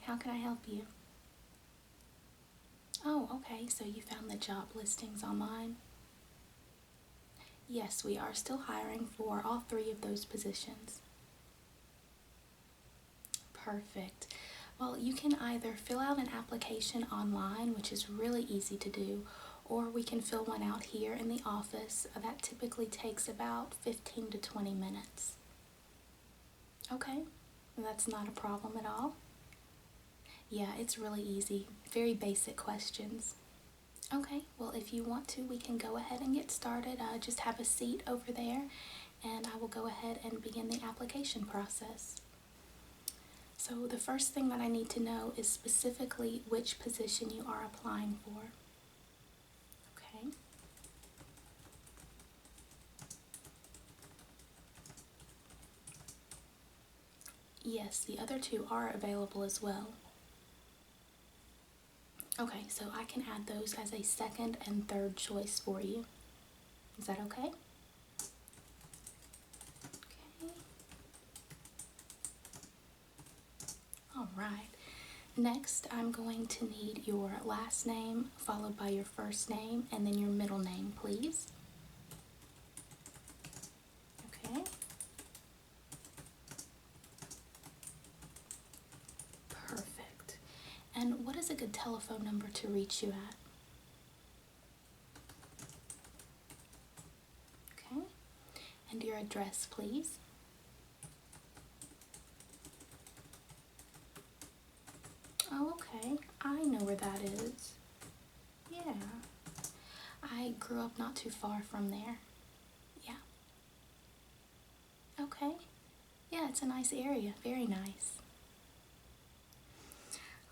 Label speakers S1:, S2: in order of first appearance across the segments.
S1: How can I help you? Oh, okay, so you found the job listings online? Yes, we are still hiring for all three of those positions. Perfect. Well, you can either fill out an application online, which is really easy to do, or we can fill one out here in the office. That typically takes about 15 to 20 minutes. Okay, that's not a problem at all. Yeah, it's really easy. Very basic questions. Okay, well, if you want to, we can go ahead and get started. Just have a seat over there, and I will go ahead and begin the application process. So the first thing that I need to know is specifically which position you are applying for. Okay. Yes, the other two are available as well. Okay, so I can add those as a second and third choice for you. Is that okay? Okay. All right. Next, I'm going to need your last name followed by your first name and then your middle name, please. Okay. Perfect. And what is a good telephone number to reach you at? Okay. And your address, please. Oh, okay. I know where that is. Yeah. I grew up not too far from there. Yeah. Okay. Yeah, it's a nice area. Very nice.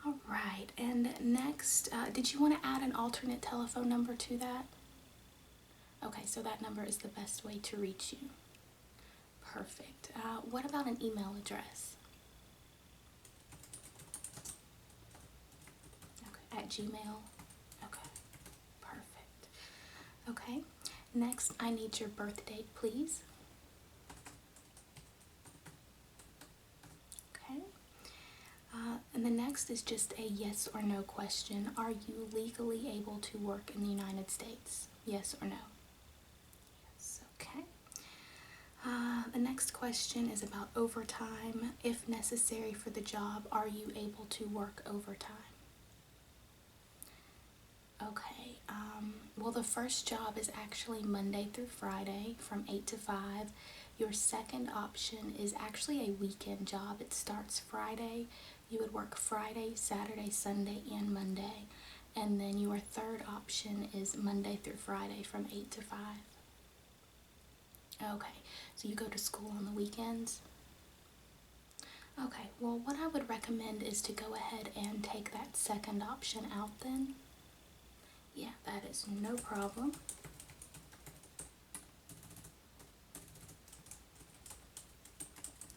S1: All right. And next, did you want to add an alternate telephone number to that? Okay, so that number is the best way to reach you. Perfect. What about an email address? Okay, at Gmail. Okay, perfect. Okay, next I need your birth date, please. Okay. And the next is just a yes or no question. Are you legally able to work in the United States? Yes or no? Yes, okay. The next question is about overtime. If necessary for the job, are you able to work overtime? Okay, well, the first job is actually Monday through Friday from 8 to 5. Your second option is actually a weekend job. It starts Friday. You would work Friday, Saturday, Sunday, and Monday. And then your third option is Monday through Friday from 8 to 5. Okay, so you go to school on the weekends? Okay, well, what I would recommend is to go ahead and take that second option out then. Yeah, that is no problem.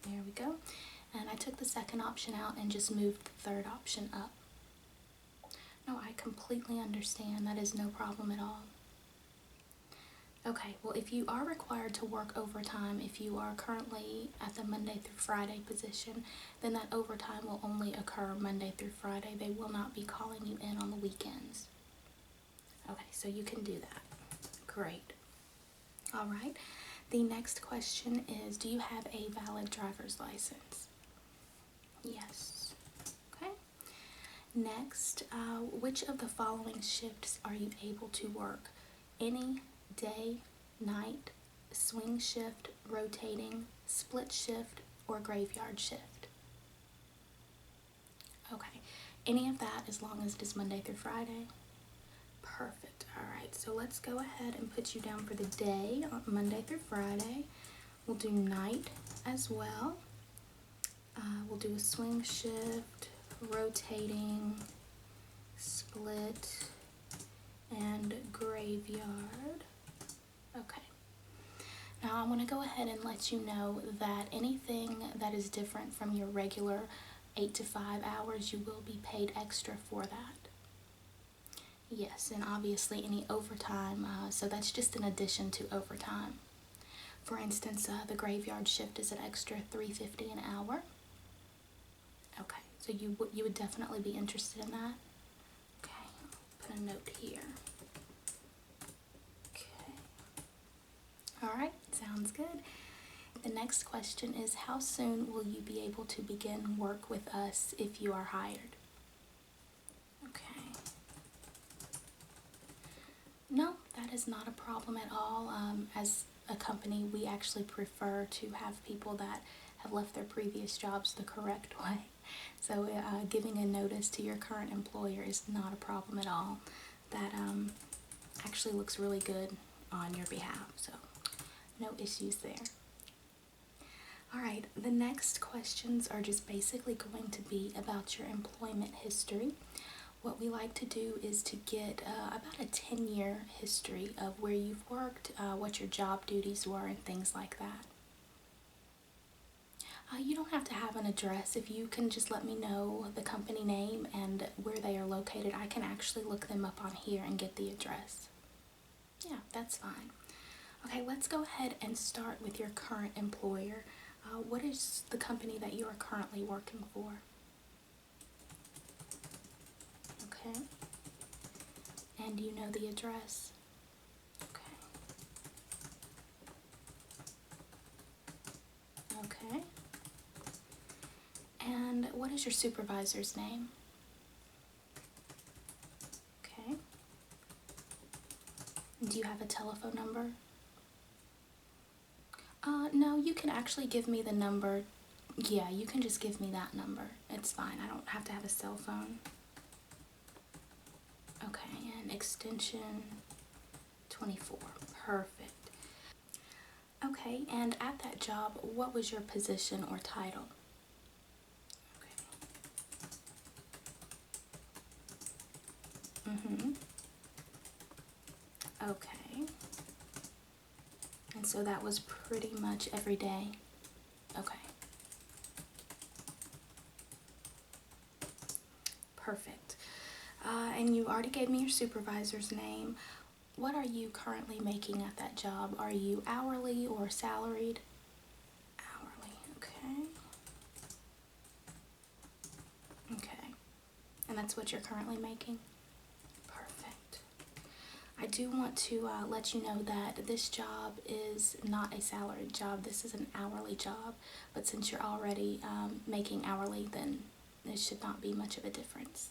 S1: There we go. And I took the second option out and just moved the third option up. No, I completely understand. That is no problem at all. Okay, well, if you are required to work overtime, if you are currently at the Monday through Friday position, then that overtime will only occur Monday through Friday. They will not be calling you in on the weekends. Okay, so you can do that. Great. All right. The next question is, do you have a valid driver's license? Yes. Okay. Next, which of the following shifts are you able to work? Any, day, night, swing shift, rotating, split shift, or graveyard shift? Okay. Any of that as long as it is Monday through Friday? Perfect. All right, so let's go ahead and put you down for the day, Monday through Friday. We'll do night as well. We'll do a swing shift, rotating, split, and graveyard. Okay. Now I'm going to go ahead and let you know that anything that is different from your regular 8 to 5 hours, you will be paid extra for that. Yes, and obviously any overtime, so that's just an addition to overtime. For instance, the graveyard shift is an extra $3.50 an hour. Okay, So you would definitely be interested in that? Okay, I'll put a note here. Okay. All right, sounds good. The next question is, how soon will you be able to begin work with us if you are hired? Okay. No, that is not a problem at all. As a company, we actually prefer to have people that have left their previous jobs the correct way. So giving a notice to your current employer is not a problem at all. That actually looks really good on your behalf, so no issues there. All right, the next questions are just basically going to be about your employment history. What we like to do is to get about a 10-year history of where you've worked, what your job duties were, and things like that. You don't have to have an address. If you can just let me know the company name and where they are located, I can actually look them up on here and get the address. Yeah, that's fine. Okay, let's go ahead and start with your current employer. What is the company that you are currently working for? Okay. And do you know the address? Okay. Okay. And what is your supervisor's name? Okay. Do you have a telephone number? No, you can actually give me the number. Yeah, you can just give me that number. It's fine. I don't have to have a cell phone. Okay, and extension 24. Perfect. Okay, and at that job, what was your position or title? Okay. Mm-hmm. Okay. And so that was pretty much every day? Okay. Perfect. And you already gave me your supervisor's name. What are you currently making at that job? Are you hourly or salaried? Hourly, okay. Okay. And that's what you're currently making? Perfect. I do want to let you know that this job is not a salaried job. This is an hourly job. But since you're already making hourly, then it should not be much of a difference.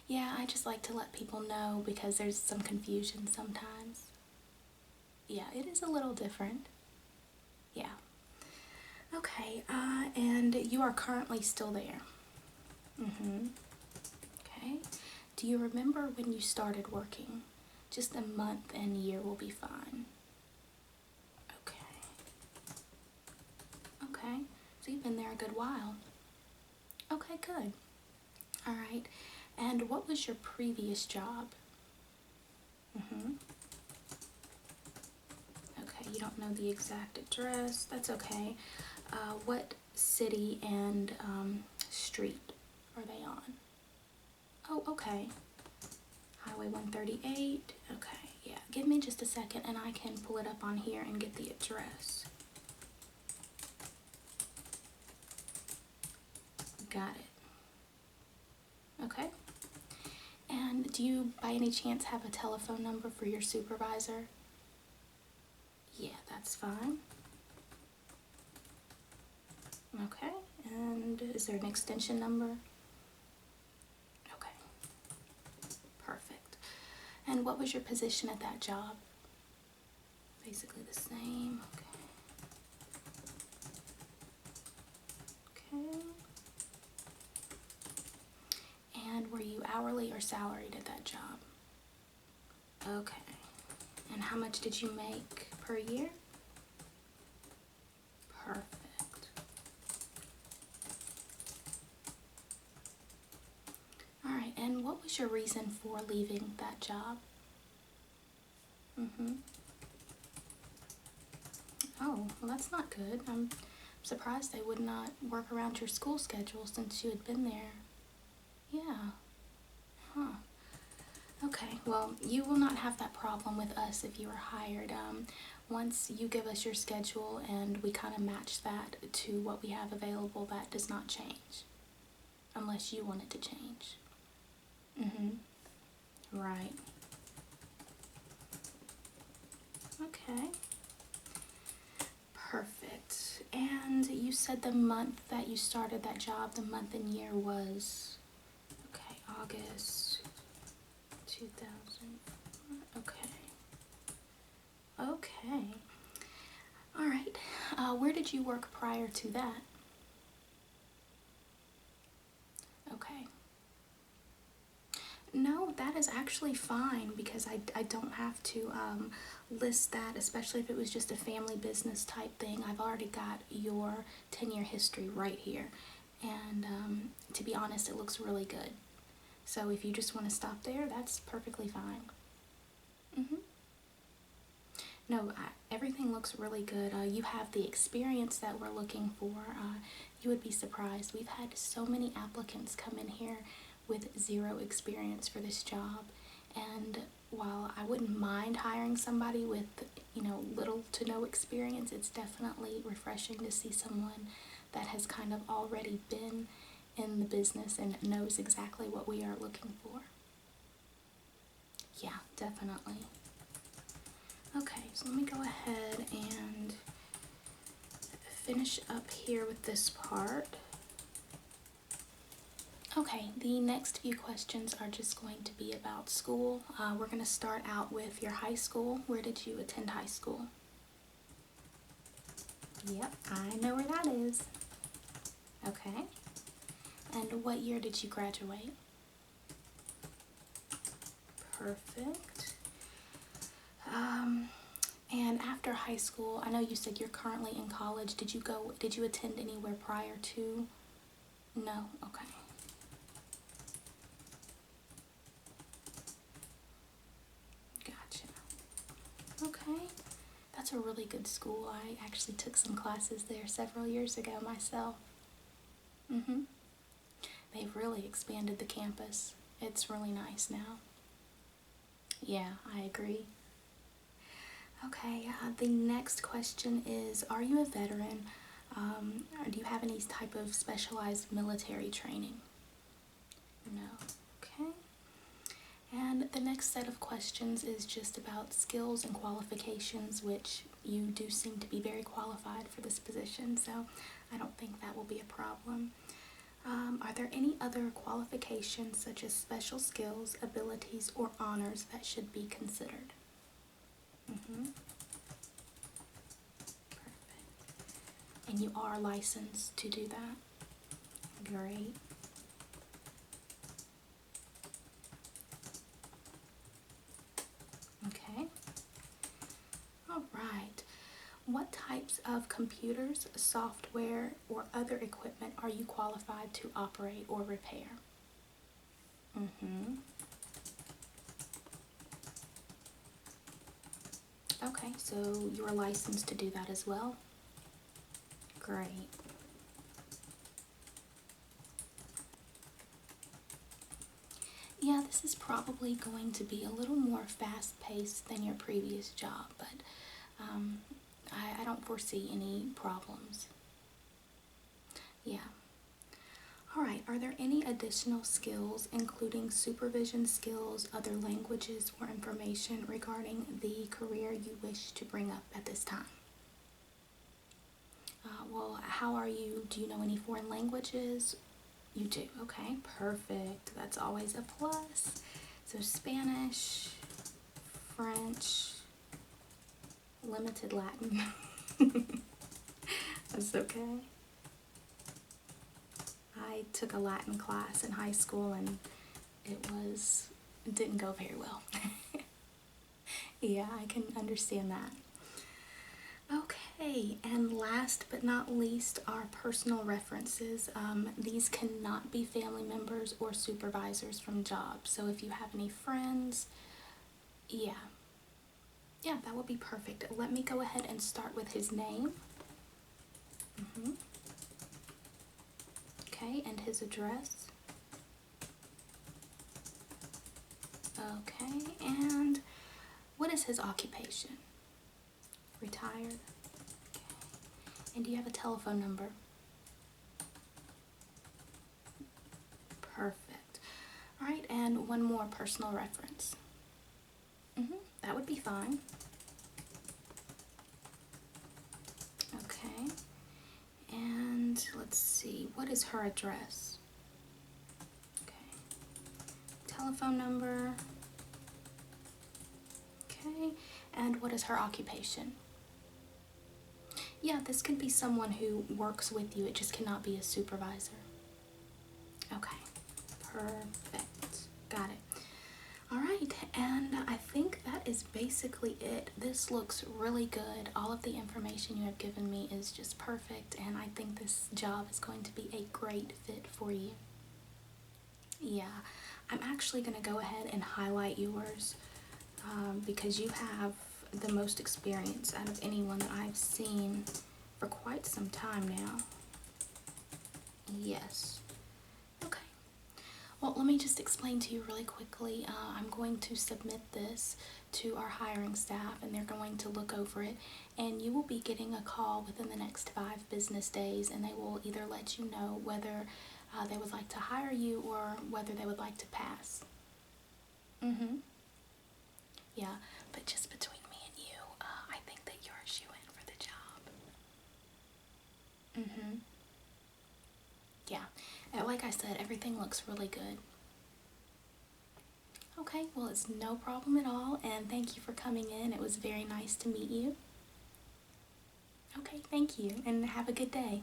S1: Yeah, I just like to let people know because there's some confusion sometimes. Yeah, it is a little different. Yeah. Okay, and you are currently still there. Mm-hmm. Okay. Do you remember when you started working? Just a month and year will be fine. Okay. Okay, so you've been there a good while. Okay, good. All right. And what was your previous job? Mm-hmm. Okay, you don't know the exact address. That's okay. What city and street are they on? Oh, okay. Highway 138. Okay, yeah. Give me just a second and I can pull it up on here and get the address. Got it. Okay. And do you by any chance have a telephone number for your supervisor? Yeah, that's fine. Okay, and is there an extension number? Okay, perfect. And what was your position at that job? Basically the same. Okay. Okay. And were you hourly or salaried at that job? Okay. And how much did you make per year? Perfect. All right, and what was your reason for leaving that job? Mm-hmm. Oh, well that's not good. I'm surprised they would not work around your school schedule since you had been there. Yeah. Huh. Okay, well, you will not have that problem with us if you are hired. Once you give us your schedule and we kind of match that to what we have available, that does not change. unless you want it to change. Right. Okay. Perfect. And you said the month that you started that job, the month and year was, okay, August 2004. Okay. Okay. All right. Where did you work prior to that? Okay. No, that is actually fine because I don't have to list that, especially if it was just a family business type thing. I've already got your 10-year history right here. And to be honest, it looks really good. So if you just want to stop there, that's perfectly fine. No, everything looks really good. You have the experience that we're looking for. You would be surprised. We've had so many applicants come in here with 0 experience for this job. And while I wouldn't mind hiring somebody with, little to no experience, it's definitely refreshing to see someone that has kind of already been in the business and knows exactly what we are looking for. Yeah, definitely. Okay, so let me go ahead and finish up here with this part. Okay, the next few questions are just going to be about school. We're going to start out with your high school. Where did you attend high school? Yep, I know where that is. Okay. And what year did you graduate? Perfect. And after high school, I know you said you're currently in college. Did you attend anywhere prior to? No? Okay. Gotcha. Okay. That's a really good school. I actually took some classes there several years ago myself. They've really expanded the campus. It's really nice now. Yeah, I agree. Okay, the next question is, are you a veteran? Or do you have any type of specialized military training? No. Okay. And the next set of questions is just about skills and qualifications, which you do seem to be very qualified for this position, so I don't think that will be a problem. Are there any other qualifications such as special skills, abilities, or honors that should be considered? Perfect. And you are licensed to do that? Great. Okay. All right. What types of computers, software, or other equipment are you qualified to operate or repair? Okay, so you're licensed to do that as well? Great. Yeah, this is probably going to be a little more fast-paced than your previous job, but I don't foresee any problems. Yeah. All right, are there any additional skills, including supervision skills, other languages, or information regarding the career you wish to bring up at this time? Well, how are you? Do you know any foreign languages? You do. Okay, perfect. That's always a plus. So Spanish, French, limited Latin. That's okay. I took a Latin class in high school and it didn't go very well. Yeah, I can understand that. Okay, and last but not least are personal references. These cannot be family members or supervisors from jobs. So if you have any friends, yeah, that would be perfect. Let me go ahead and start with his name. Okay, and his address. Okay, and what is his occupation? Retired. Okay. And do you have a telephone number? Perfect. All right, and one more personal reference. That would be fine. Okay. And let's see, what is her address? Okay. Telephone number. Okay. And what is her occupation? Yeah, this could be someone who works with you. It just cannot be a supervisor. Okay. Perfect. Got it. All right, and I think that is basically it. This looks really good. All of the information you have given me is just perfect, and I think this job is going to be a great fit for you. Yeah, I'm actually going to go ahead and highlight yours because you have the most experience out of anyone that I've seen for quite some time now. Yes. Okay. Well, let me just explain to you really quickly. I'm going to submit this to our hiring staff and they're going to look over it, and you will be getting a call within the next 5 business days, and they will either let you know whether they would like to hire you or whether they would like to pass. Yeah, but just between me and you, I think that you're a shoo-in for the job. Yeah, like I said, everything looks really good. Okay, well, it's no problem at all, and thank you for coming in. It was very nice to meet you. Okay, thank you, and have a good day.